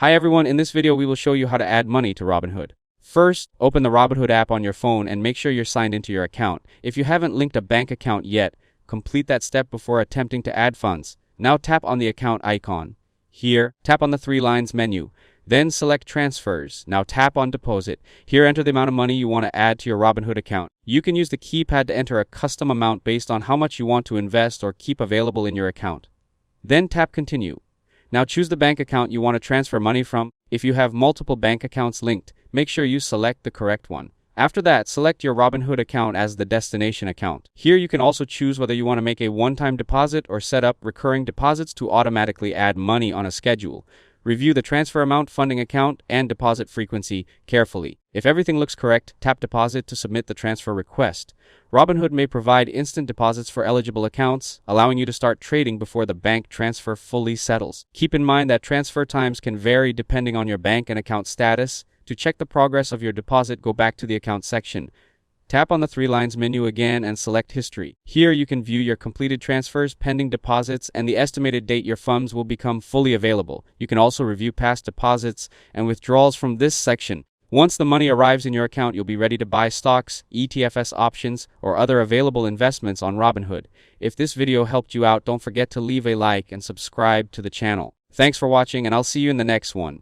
Hi everyone, in this video we will show you how to add money to Robinhood. First, open the Robinhood app on your phone and make sure you're signed into your account. If you haven't linked a bank account yet, complete that step before attempting to add funds. Now tap on the account icon. Here, tap on the 3 lines menu. Then select Transfers. Now tap on Deposit. Here, enter the amount of money you want to add to your Robinhood account. You can use the keypad to enter a custom amount based on how much you want to invest or keep available in your account. Then tap Continue. Now choose the bank account you want to transfer money from. If you have multiple bank accounts linked, make sure you select the correct one. After that, select your Robinhood account as the destination account. Here you can also choose whether you want to make a one-time deposit or set up recurring deposits to automatically add money on a schedule. Review the transfer amount, funding account, and deposit frequency carefully. If everything looks correct, tap Deposit to submit the transfer request. Robinhood may provide instant deposits for eligible accounts, allowing you to start trading before the bank transfer fully settles. Keep in mind that transfer times can vary depending on your bank and account status. To check the progress of your deposit, go back to the Account section. Tap on the 3 lines menu again and select History. Here you can view your completed transfers, pending deposits, and the estimated date your funds will become fully available. You can also review past deposits and withdrawals from this section. Once the money arrives in your account, you'll be ready to buy stocks, ETFs options, or other available investments on Robinhood. If this video helped you out, don't forget to leave a like and subscribe to the channel. Thanks for watching, and I'll see you in the next one.